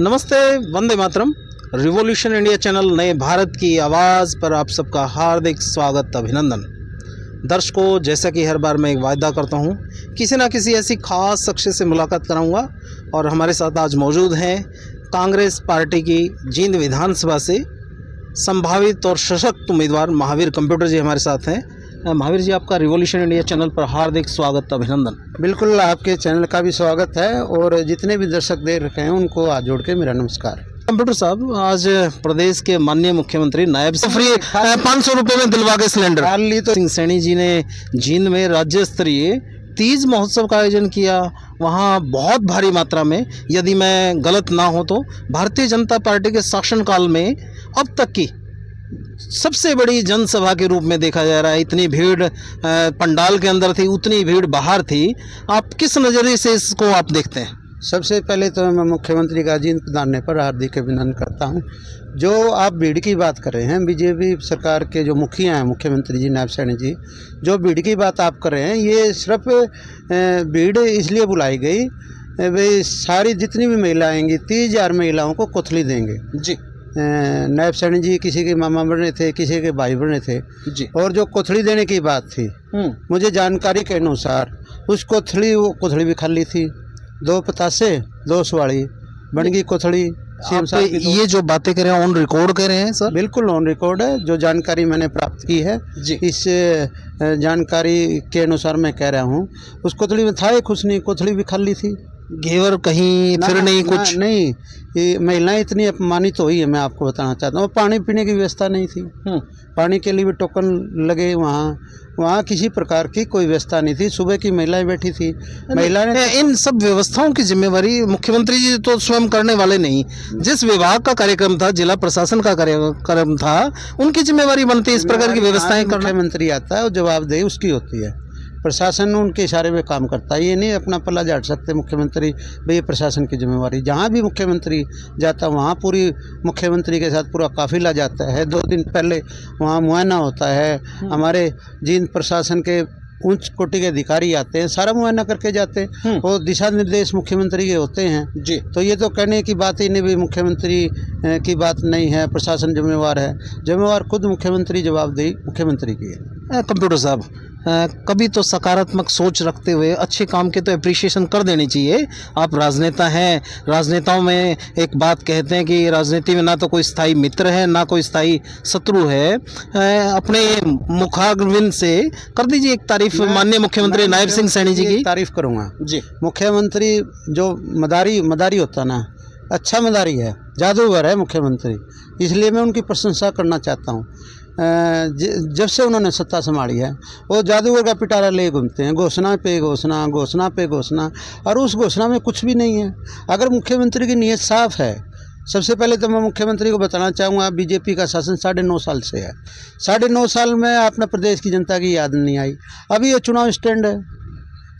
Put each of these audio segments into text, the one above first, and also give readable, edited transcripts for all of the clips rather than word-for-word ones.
नमस्ते, Vande Mataram. Revolution India channel नए भारत की आवाज़ पर आप सबका हार्दिक स्वागत, अभिनंदन। दर्शकों, जैसा कि हर बार मैं एक वायदा करता हूँ, किसी ना किसी ऐसी खास शख्स से मुलाकात कराऊंगा और हमारे साथ आज मौजूद हैं कांग्रेस पार्टी की जींद विधानसभा से संभावित और सशक्त उम्मीदवार महावीर कंप्यूटर जी हमारे साथ हैं। महावीर जी, आपका रिवॉल्यूशन इंडिया चैनल पर हार्दिक स्वागत, अभिनंदन। बिल्कुल, आपके चैनल का भी स्वागत है और जितने भी दर्शक देख रहे हैं उनको हाथ जोड़ के मेरा नमस्कार। कंप्यूटर साहब, आज प्रदेश के माननीय मुख्यमंत्री नायब फ्री 500 रुपये में दिलवा के सिलेंडर खाली तो सिंह सैनी जी ने जींद में राज्य स्तरीय तीज महोत्सव का आयोजन किया। वहाँ बहुत भारी मात्रा में, यदि मैं गलत ना हो तो भारतीय जनता पार्टी के शासनकाल में अब तक की सबसे बड़ी जनसभा के रूप में देखा जा रहा है। इतनी भीड़ पंडाल के अंदर थी, उतनी भीड़ बाहर थी। आप किस नज़रिए से इसको आप देखते हैं? सबसे पहले तो मैं मुख्यमंत्री का जींद प्रधान पर हार्दिक अभिनंदन करता हूं। जो आप भीड़ की बात कर रहे हैं, बीजेपी सरकार के जो मुखिया हैं मुख्यमंत्री जी नायब सैनी जी, जो भीड़ की बात आप कर रहे हैं, ये सिर्फ भीड़ इसलिए बुलाई गई, वे सारी जितनी भी महिलाएं आएंगी 30,000 महिलाओं को कोथली देंगे जी। नायब सैनी जी किसी के मामा बने थे, किसी के भाई बने थे जी। और जो कोथली देने की बात थी, मुझे जानकारी के अनुसार उस वो कोथली भी खाली थी। 2 पतासे 2 सवाड़ी बन गई कोथली। सीएम साहब की ये जो बातें कर रहे हैं ऑन रिकॉर्ड कह रहे हैं सर? बिल्कुल ऑन रिकॉर्ड है। जो जानकारी मैंने प्राप्त की है जी। इस जानकारी के अनुसार मैं कह रहा हूँ, उस कोथली में था ही कुछ नहीं, कोथली भी खाली थी। घेवर कहीं फिर नहीं कुछ नहीं, ये महिलाएं इतनी अपमानित हुई है, मैं आपको बताना चाहता हूँ। पानी पीने की व्यवस्था नहीं थी, पानी के लिए भी टोकन लगे। वहाँ किसी प्रकार की कोई व्यवस्था नहीं थी। सुबह की महिलाएं बैठी थी। महिला ने इन सब व्यवस्थाओं की जिम्मेवारी मुख्यमंत्री जी तो स्वयं करने वाले नहीं। जिस विभाग का कार्यक्रम था, जिला प्रशासन का कार्यक्रम था, उनकी जिम्मेवारी बनती है इस प्रकार की व्यवस्थाएं करना। मुख्यमंत्री आता है और जवाबदेही उसकी होती है। प्रशासन उनके इशारे में काम करता है। ये नहीं अपना पल्ला झाड़ सकते मुख्यमंत्री, भाई ये प्रशासन की जिम्मेवारी। जहाँ भी मुख्यमंत्री जाता है वहाँ पूरी मुख्यमंत्री के साथ पूरा काफिला जाता है। 2 दिन पहले वहाँ मुआयना होता है। हमारे जींद प्रशासन के उच्च कोटि के अधिकारी आते हैं, सारा मुआयना करके जाते हैं और दिशा निर्देश मुख्यमंत्री के होते हैं जी। तो ये तो कहने की बात ही नहीं भी मुख्यमंत्री की बात नहीं है, प्रशासन जिम्मेवार है। जिम्मेवार खुद मुख्यमंत्री, जवाबदेही मुख्यमंत्री की है। कंप्यूटर साहब, कभी तो सकारात्मक सोच रखते हुए अच्छे काम के तो अप्रिशिएशन कर देनी चाहिए। आप राजनेता हैं, राजनेताओं में एक बात कहते हैं कि राजनीति में ना तो कोई स्थायी मित्र है, ना कोई स्थायी शत्रु है। अपने मुखारविंद से कर दीजिए एक तारीफ माननीय मुख्यमंत्री नायब सिंह सैनी जी की। तारीफ करूँगा जी। मुख्यमंत्री जो मदारी होता ना, अच्छा मदारी है, जादूगर है मुख्यमंत्री, इसलिए मैं उनकी प्रशंसा करना चाहता हूँ। जब से उन्होंने सत्ता संभाली है वो जादूगर का पिटारा ले घूमते हैं, घोषणा पे घोषणा, घोषणा पे घोषणा, और उस घोषणा में कुछ भी नहीं है। अगर मुख्यमंत्री की नीयत साफ है, सबसे पहले तो मैं मुख्यमंत्री को बताना चाहूँगा, बीजेपी का शासन 9.5 साल से है। 9.5 साल में अपने प्रदेश की जनता की याद नहीं आई। अभी ये चुनाव स्टैंड है,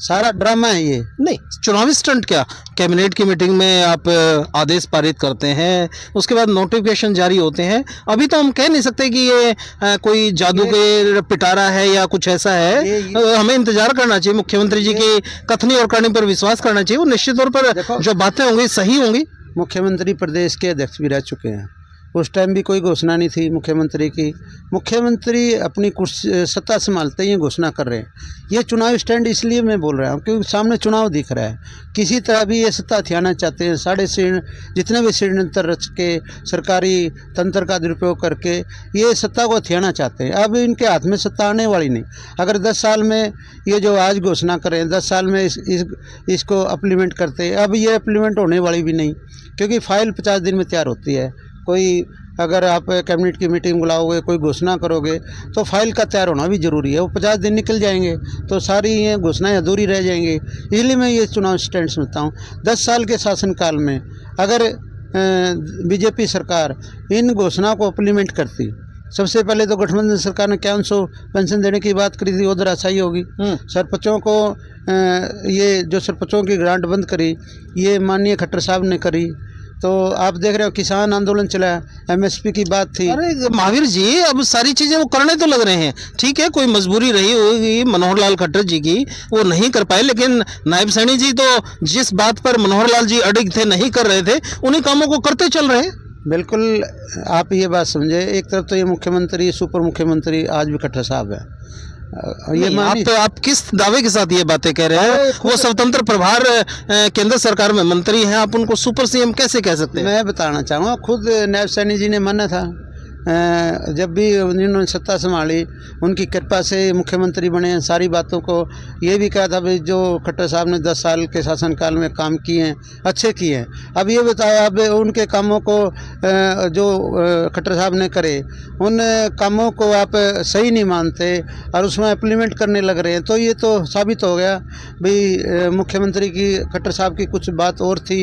सारा ड्रामा है ये। नहीं, चुनावी स्टंट क्या, कैबिनेट की मीटिंग में आप आदेश पारित करते हैं, उसके बाद नोटिफिकेशन जारी होते हैं। अभी तो हम कह नहीं सकते कि ये कोई जादू के पिटारा है या कुछ ऐसा है। हमें इंतजार करना चाहिए, मुख्यमंत्री जी की कथनी और करनी पर विश्वास करना चाहिए। वो निश्चित तौर पर जो बातें होंगी सही होंगी। मुख्यमंत्री प्रदेश के अध्यक्ष भी रह चुके हैं, उस टाइम भी कोई घोषणा नहीं थी मुख्यमंत्री की। मुख्यमंत्री अपनी सत्ता संभालते ही घोषणा कर रहे हैं। ये चुनाव स्टैंड इसलिए मैं बोल रहा हूँ क्योंकि सामने चुनाव दिख रहा है। किसी तरह भी ये सत्ता हथियाना चाहते हैं, जितने भी षड्यंत्र रच के सरकारी तंत्र का दुरुपयोग करके ये सत्ता को हथियाना चाहते हैं। अब इनके हाथ में सत्ता आने वाली नहीं। अगर 10 साल में ये जो आज घोषणा करें, 10 साल में इसको अप्लीमेंट करते, अब ये अप्लीमेंट होने वाली भी नहीं, क्योंकि फाइल 50 दिन में तैयार होती है। कोई अगर आप कैबिनेट की मीटिंग बुलाओगे, कोई घोषणा करोगे तो फाइल का तैयार होना भी ज़रूरी है। वो 50 दिन निकल जाएंगे तो सारी ये घोषणाएं अधूरी रह जाएंगी। इसलिए मैं ये चुनाव स्टैंड समझता हूँ। 10 साल के शासनकाल में अगर बीजेपी सरकार इन घोषणाओं को इम्प्लीमेंट करती, सबसे पहले तो गठबंधन सरकार ने 5100 पेंशन देने की बात करी थी, वो धराशायी होगी। सरपंचों को ये जो सरपंचों की ग्रांट बंद करी, ये माननीय खट्टर साहब ने करी। तो आप देख रहे हो किसान आंदोलन चला, MSP की बात थी। अरे महावीर जी, अब सारी चीजें वो करने तो लग रहे हैं, ठीक है, कोई मजबूरी रही होगी मनोहर लाल खट्टर जी की, वो नहीं कर पाए, लेकिन नायब सैनी जी तो जिस बात पर मनोहर लाल जी अडिग थे, नहीं कर रहे थे, उन्हीं कामों को करते चल रहे हैं। बिल्कुल, आप ये बात समझे, एक तरफ तो ये मुख्यमंत्री, सुपर मुख्यमंत्री आज भी खट्टर साहब है। ये नहीं, आप किस दावे के साथ ये बातें कह रहे हैं? वो स्वतंत्र प्रभार केंद्र सरकार में मंत्री हैं, आप उनको सुपर सीएम कैसे कह सकते हैं? मैं बताना चाहूँगा, खुद नायब सैनी जी ने माना था, जब भी उन्होंने सत्ता संभाली, उनकी कृपा से मुख्यमंत्री बने हैं। सारी बातों को ये भी कहा था भाई जो खट्टर साहब ने 10 साल के शासनकाल में काम किए हैं, अच्छे किए हैं। अब ये बताओ, अब उनके कामों को जो खट्टर साहब ने करे, उन कामों को आप सही नहीं मानते और उसमें इम्प्लीमेंट करने लग रहे हैं, तो ये तो साबित हो गया भाई मुख्यमंत्री की, खट्टर साहब की कुछ बात और थी,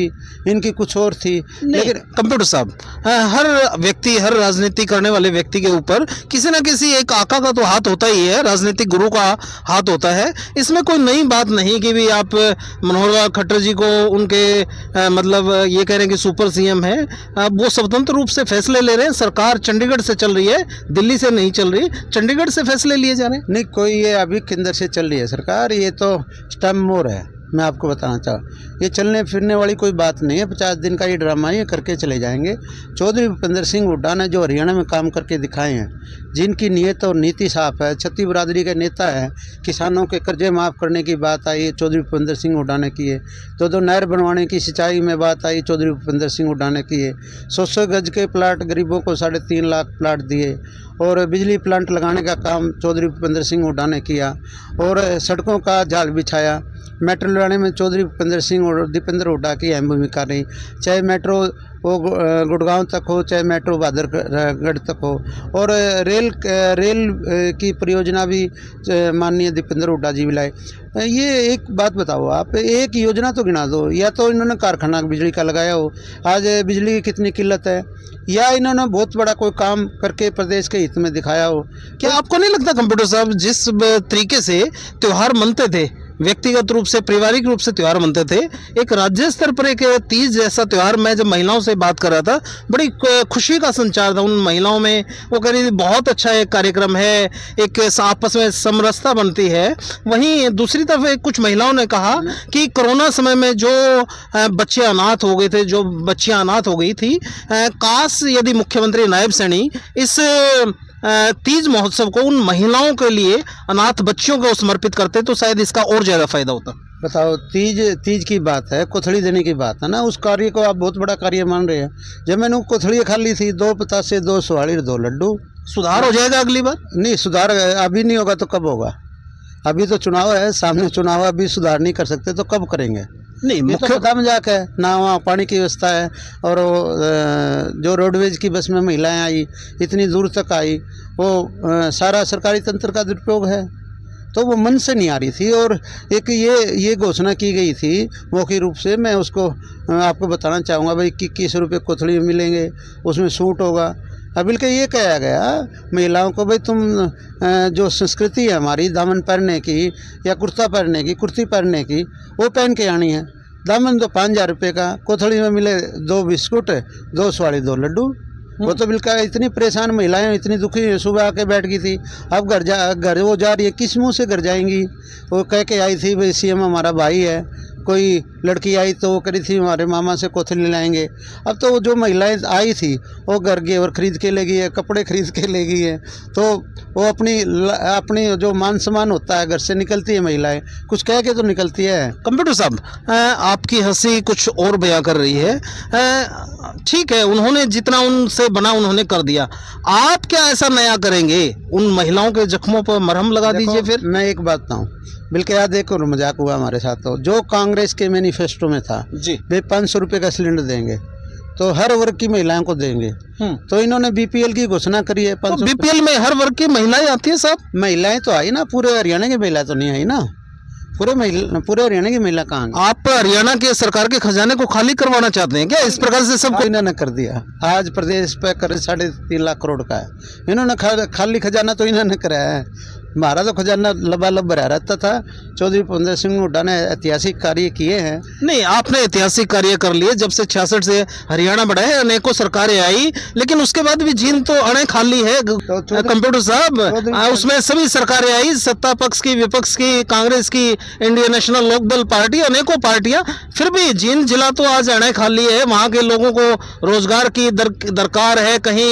इनकी कुछ और थी। लेकिन कंप्यूटर साहब, हर व्यक्ति, हर राजनीति करने वाले व्यक्ति के ऊपर किसी न किसी एक आका का तो हाथ होता ही है, राजनीतिक गुरु का हाथ होता है। इसमें कोई नई बात नहीं कि भी आप मनोहर लाल खट्टर जी को उनके मतलब ये कह रहे हैं कि सुपर सीएम है, वो स्वतंत्र रूप से फैसले ले रहे हैं। सरकार चंडीगढ़ से चल रही है, दिल्ली से नहीं चल रही, चंडीगढ़ से फैसले लिए जा रहे हैं। नहीं, कोई ये अभी केंद्र से चल रही है सरकार, ये तो स्टम्प मोर है। मैं आपको बताना चाहूँ, ये चलने फिरने वाली कोई बात नहीं है। 50 दिन का ये ड्रामा है, ये करके चले जाएंगे। चौधरी भूपेंद्र सिंह हुड्डा ने जो हरियाणा में काम करके दिखाए हैं, जिनकी नीयत और नीति साफ है, छत्ती बिरादरी के नेता है, किसानों के कर्जे माफ़ करने की बात आई, चौधरी भूपेंद्र सिंह हुड्डा ने की है। तो नहर बनवाने की सिंचाई में बात आई, चौधरी भूपेंद्र सिंह हुड्डा ने की है। 100 गज के प्लाट गरीबों को 3.5 लाख प्लाट दिए, और बिजली प्लांट लगाने का काम चौधरी भूपेंद्र सिंह हुड्डा ने किया, और सड़कों का जाल बिछाया। मेट्रो लगाने में चौधरी भूपेंद्र सिंह और दीपेंद्र हुड्डा की अहम भूमिका रही, चाहे मेट्रो वो गुड़गांव तक हो, चाहे मेट्रो बहादुरगढ़ तक हो, और रेल की परियोजना भी माननीय दीपेंद्र हुड्डा जी भी लाए। ये एक बात बताओ, आप एक योजना तो गिना दो, या तो इन्होंने कारखाना बिजली का लगाया हो, आज बिजली की कितनी किल्लत है, या इन्होंने बहुत बड़ा कोई काम करके प्रदेश के हित में दिखाया हो। क्या आपको नहीं लगता कंप्यूटर साहब, जिस तरीके से त्योहार मनते थे, व्यक्तिगत रूप से, पारिवारिक रूप से त्यौहार मनते थे, एक राज्य स्तर पर एक तीज जैसा त्यौहार, मैं जब महिलाओं से बात कर रहा था, बड़ी खुशी का संचार था उन महिलाओं में। वो कह रही थी बहुत अच्छा एक कार्यक्रम है, एक आपस में समरसता बनती है। वहीं दूसरी तरफ कुछ महिलाओं ने कहा कि कोरोना समय में जो बच्चे अनाथ हो गए थे, जो बच्चियां अनाथ हो गई थी, काश यदि मुख्यमंत्री नायब सैनी इस तीज महोत्सव को उन महिलाओं के लिए, अनाथ बच्चियों को समर्पित करते तो शायद इसका और ज़्यादा फायदा होता। बताओ, तीज की बात है, कोथड़ी देने की बात है ना, उस कार्य को आप बहुत बड़ा कार्य मान रहे हैं। जब मैंने कोथड़ी खाली थी, 2 पतासे, 2 सुहाड़ी, 2 लड्डू। सुधार हो जाएगा अगली बार? नहीं, सुधार अभी नहीं होगा तो कब होगा? अभी तो चुनाव है सामने, चुनाव अभी सुधार नहीं कर सकते तो कब करेंगे? नहीं, मुख्य तो पता मजाक है ना, वहाँ पानी की व्यवस्था है, और जो रोडवेज की बस में महिलाएं आई, इतनी दूर तक आई, वो सारा सरकारी तंत्र का दुरुपयोग है। तो वो मन से नहीं आ रही थी, और एक ये घोषणा की गई थी मौखिक रूप से, मैं उसको आपको बताना चाहूँगा भाई, 21 रुपये कोथड़ी मिलेंगे, उसमें सूट होगा। अब बल्कि ये कहा गया महिलाओं को, भाई तुम जो संस्कृति है हमारी दामन पहनने की या कुर्ता पहनने की, कुर्ती पहनने की, वो पहन के आनी है। दामन तो 5000 रुपये का, कोथड़ी में मिले 2 बिस्कुट, 2 सुहाड़ी, 2 लड्डू। वो तो बिल्कुल इतनी परेशान महिलाएं, इतनी दुखी, सुबह आके बैठ गई थी। अब घर वो जा रही है, किस मुँह से घर जाएंगी? वो कह के आई थी भाई सीएम हमारा भाई है। कोई लड़की आई तो वो करी थी हमारे मामा से कोथली लाएंगे। अब तो वो जो महिलाएं आई थी वो घर गए और ख़रीद के ले गई है, कपड़े खरीद के ले गई है। तो वो अपनी जो मान सम्मान होता है, घर से निकलती है महिलाएं, कुछ कह के तो निकलती है। कंप्यूटर साहब, आपकी हंसी कुछ और बयां कर रही है। ठीक है, उन्होंने जितना उनसे बना उन्होंने कर दिया, आप क्या ऐसा नया करेंगे? उन महिलाओं के जख्मों पर मरहम लगा दीजिए। फिर मैं एक बात बताऊँ, बल्कि याद एक और मजाक हुआ हमारे साथ, तो जो कांग्रेस के मैनिफेस्टो में था जी, वे 500 रुपये का सिलेंडर देंगे, तो हर वर्ग की महिलाओं को देंगे। तो इन्होंने बीपीएल की घोषणा करी है। तो बीपीएल में हर वर्ग की महिलाएं आती है साहब? महिलाएं तो आई ना, पूरे हरियाणा की महिला तो नहीं आई ना, पूरे हरियाणा की महिला कहाँ? आप हरियाणा के सरकार के खजाने को खाली करवाना चाहते हैं क्या? इस प्रकार से सब इन्होंने कर दिया। आज प्रदेश पे कर्ज 3.5 लाख करोड़ का है। इन्होंने खाली खजाना तो इन्होंने कराया है। हमारा तो खजाना लबालब भरा रहता था। चौधरी भूपेंद्र सिंह हुड्डा ने ऐतिहासिक कार्य किए हैं। नहीं, आपने ऐतिहासिक कार्य कर लिए। जब से 66 से हरियाणा बढ़ा है, अनेकों सरकारें आई, लेकिन उसके बाद भी जींद तो अणे खाली है। कंप्यूटर साहब, उसमें सभी सरकारें आई, सत्ता पक्ष की, विपक्ष की, कांग्रेस की, इंडियन नेशनल लोकदल पार्टी, अनेकों पार्टियां, फिर भी जींद जिला तो आज अणे खाली है। वहाँ के लोगों को रोजगार की दरकार है, कहीं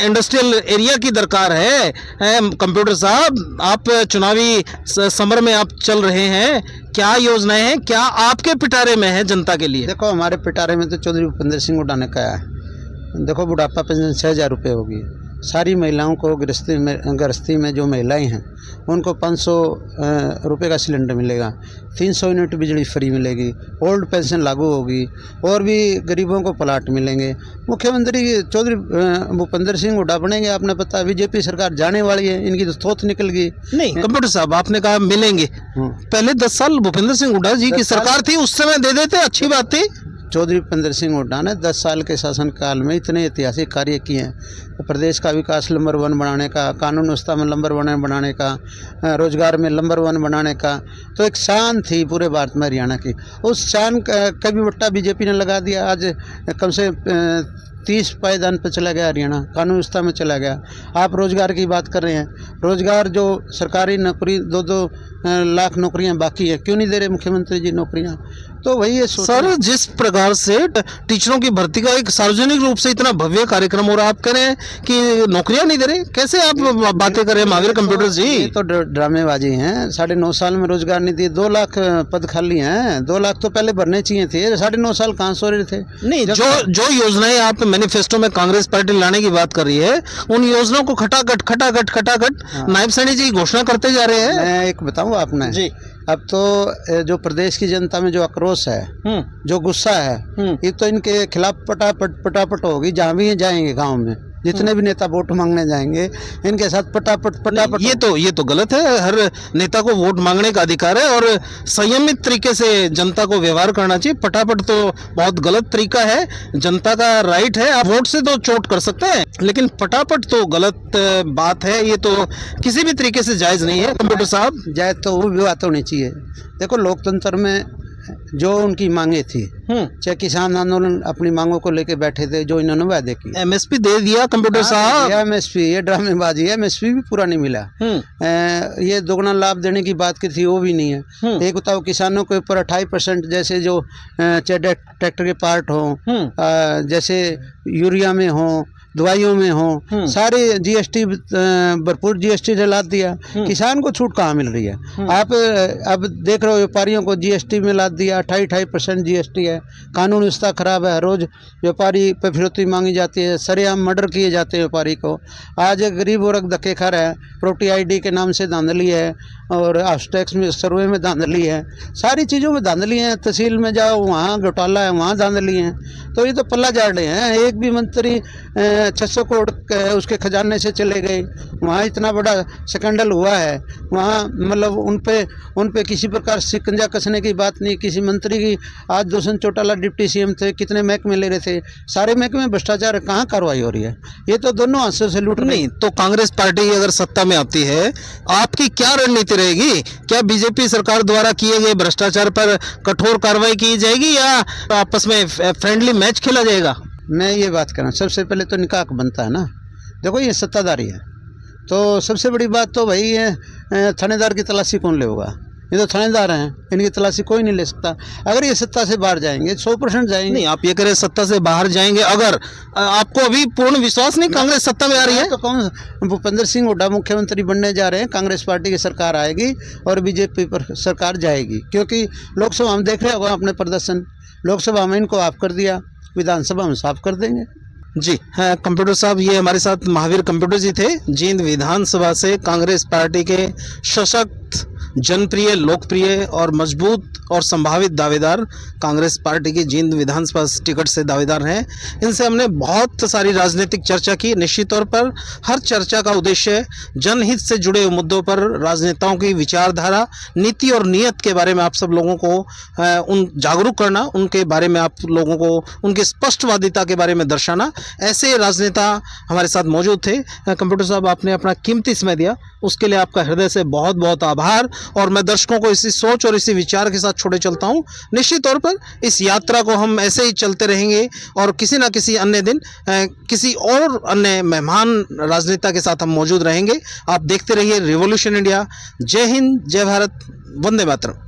इंडस्ट्रियल एरिया की दरकार है। कंप्यूटर साहब, आप चुनावी समर में आप चल रहे हैं, क्या योजनाएं हैं, क्या आपके पिटारे में है जनता के लिए? देखो, हमारे पिटारे में तो चौधरी भूपेंद्र सिंह हुड्डा ने कहा है, देखो बुढ़ापा पेंशन 6,000 रुपये होगी। सारी महिलाओं को गृहस्थी में जो महिलाएं हैं उनको 500 रुपये का सिलेंडर मिलेगा, 300 यूनिट बिजली फ्री मिलेगी, ओल्ड पेंशन लागू होगी, और भी गरीबों को प्लाट मिलेंगे। मुख्यमंत्री चौधरी भूपेंद्र सिंह हुड्डा बनेंगे। आपने पता, बीजेपी सरकार जाने वाली है, इनकी तो थोत निकल गई। नहीं कंप्यूटर साहब, आपने कहा मिलेंगे, पहले 10 साल भूपेंद्र सिंह हुड्डा जी की सरकार थी, उस समय दे देते, अच्छी बात थी। चौधरी भूपेंद्र सिंह हुड्डा ने 10 साल के शासनकाल में इतने ऐतिहासिक कार्य किए हैं। प्रदेश का विकास नंबर 1 बनाने का, कानून व्यवस्था में नंबर 1 बनाने का, रोजगार में नंबर 1 बनाने का, तो एक शान थी पूरे भारत में हरियाणा की। उस शान का भी बट्टा बीजेपी ने लगा दिया। आज कम से 30 पायदान पर चला गया हरियाणा, कानून व्यवस्था में चला गया। आप रोजगार की बात कर रहे हैं, रोजगार जो सरकारी नौकरी 2-2 लाख नौकरियां बाकी है, क्यों नहीं दे रहे मुख्यमंत्री जी नौकरियां? तो वही है सर, जिस प्रकार से टीचरों की भर्ती का एक सार्वजनिक रूप से इतना भव्य कार्यक्रम हो रहा है, आप कह रहे हैं कि नौकरियां नहीं दे रहे, कैसे आप बातें कर रहे हैं महावीर कंप्यूटर जी? ये तो ड्रामेबाजी हैं। 9.5 साल में रोजगार नहीं दिए, 2 लाख पद खाली हैं। 2 लाख तो पहले भरने चाहिए थे, 9.5 साल कहाँ सो रहे थे? नहीं, जो योजनाएं आप मैनिफेस्टो में कांग्रेस पार्टी लाने की बात कर रही है, उन योजनाओं को खटाखट नायब सैनी जी घोषणा करते जा रहे हैं। मैं एक बताऊँ आपने जी, अब तो जो प्रदेश की जनता में जो आक्रोश है, जो गुस्सा है, ये तो इनके खिलाफ पटापट होगी। जहाँ भी जाएंगे गांव में, जितने भी नेता वोट मांगने जाएंगे, इनके साथ पटापट। ये तो गलत है। हर नेता को वोट मांगने का अधिकार है और संयमित तरीके से जनता को व्यवहार करना चाहिए। पटापट तो बहुत गलत तरीका है, जनता का राइट है, आप वोट से तो चोट कर सकते हैं, लेकिन पटापट तो गलत बात है। ये तो किसी भी तरीके से जायज़ नहीं है कंप्यूटर साहब। जायज़ तो वो भी बात होनी चाहिए। देखो, लोकतंत्र में जो उनकी मांगे थी, चाहे किसान आंदोलन अपनी मांगों को लेके बैठे थे, जो इन्होंने वादे की, एमएसपी दे दिया कंप्यूटर साहब। एमएसपी, ये ड्रामेबाजी है। एमएसपी भी पूरा नहीं मिला। ये दोगुना लाभ देने की बात की थी, वो भी नहीं है। एक बताओ, किसानों के ऊपर 28% जैसे जो चाहे ट्रैक्टर के पार्ट हो, जैसे यूरिया में हो, दवाइयों में हो, सारे जीएसटी, भरपूर जीएसटी से लाद दिया। किसान को छूट कहाँ मिल रही है? आप अब देख रहे हो, व्यापारियों को जीएसटी में लाद दिया, 28% जीएसटी है। कानून व्यवस्था खराब है, हर रोज व्यापारी पे फिरौती मांगी जाती है, सरेआम मर्डर किए जाते हैं व्यापारी को। आज गरीब वर्ग धक्के खा रहा है, प्रॉपर्टी आईडी के नाम से धांधली है, और हाउस टैक्स में सर्वे में धांधली है, सारी चीज़ों में धांधली है। तहसील में जाओ, वहाँ घोटाला है, वहाँ धांधली है। तो ये तो पल्ला झाड़ रहे हैं। एक भी मंत्री 600 करोड़ उसके खजाने से चले गए, वहाँ इतना बड़ा स्कैंडल हुआ है, वहाँ मतलब उन पे किसी प्रकार शिकंजा कसने की बात नहीं किसी मंत्री की। आज दुष्यंत चौटाला डिप्टी सीएम थे, कितने महकमे ले रहे थे, सारे महकमे में भ्रष्टाचार, कहाँ कार्रवाई हो रही है? ये तो दोनों हाथों से लूट। नहीं तो कांग्रेस पार्टी अगर सत्ता में आती है, आपकी क्या रणनीति रहेगी? क्या बीजेपी सरकार द्वारा किए गए भ्रष्टाचार पर कठोर कार्रवाई की जाएगी या आपस में फ्रेंडली मैच खेला जाएगा? मैं ये बात कर रहा हूँ, सबसे पहले तो निकाह बनता है ना। देखो, ये सत्ताधारी है, तो सबसे बड़ी बात तो भाई है, थानेदार की तलाशी कौन लेगा? ये तो थानेदार हैं, इनकी तलाशी कोई नहीं ले सकता। अगर ये सत्ता से बाहर जाएंगे, 100% जाएंगे। नहीं, आप ये करें सत्ता से बाहर जाएंगे, अगर आपको अभी पूर्ण विश्वास नहीं कांग्रेस सत्ता में आ रही है? तो कौन? भूपेंद्र सिंह हुड्डा मुख्यमंत्री बनने जा रहे हैं, कांग्रेस पार्टी की सरकार आएगी और बीजेपी पर सरकार जाएगी। क्योंकि लोकसभा में देख रहे होगा अपने प्रदर्शन, लोकसभा में इनको माफ कर दिया, विधानसभा में साफ कर देंगे। जी हाँ कंप्यूटर साहब, ये हमारे साथ महावीर कंप्यूटर जी थे, जींद विधानसभा से कांग्रेस पार्टी के सशक्त जनप्रिय, लोकप्रिय और मजबूत और संभावित दावेदार कांग्रेस पार्टी की जींद विधानसभा टिकट से दावेदार हैं। इनसे हमने बहुत सारी राजनीतिक चर्चा की। निश्चित तौर पर हर चर्चा का उद्देश्य जनहित से जुड़े मुद्दों पर राजनेताओं की विचारधारा, नीति और नीयत के बारे में आप सब लोगों को उन जागरूक करना, उनके बारे में आप लोगों को उनकी स्पष्टवादिता के बारे में दर्शाना। ऐसे राजनेता हमारे साथ मौजूद थे। कंप्यूटर साहब, आपने अपना कीमती समय दिया, उसके लिए आपका हृदय से बहुत बहुत आभार। और मैं दर्शकों को इसी सोच और इसी विचार के साथ छोड़े चलता हूँ। निश्चित तौर पर इस यात्रा को हम ऐसे ही चलते रहेंगे और किसी न किसी अन्य दिन किसी और अन्य मेहमान राजनेता के साथ हम मौजूद रहेंगे। आप देखते रहिए रिवॉल्यूशन इंडिया। जय हिंद, जय भारत, वंदे मातरम।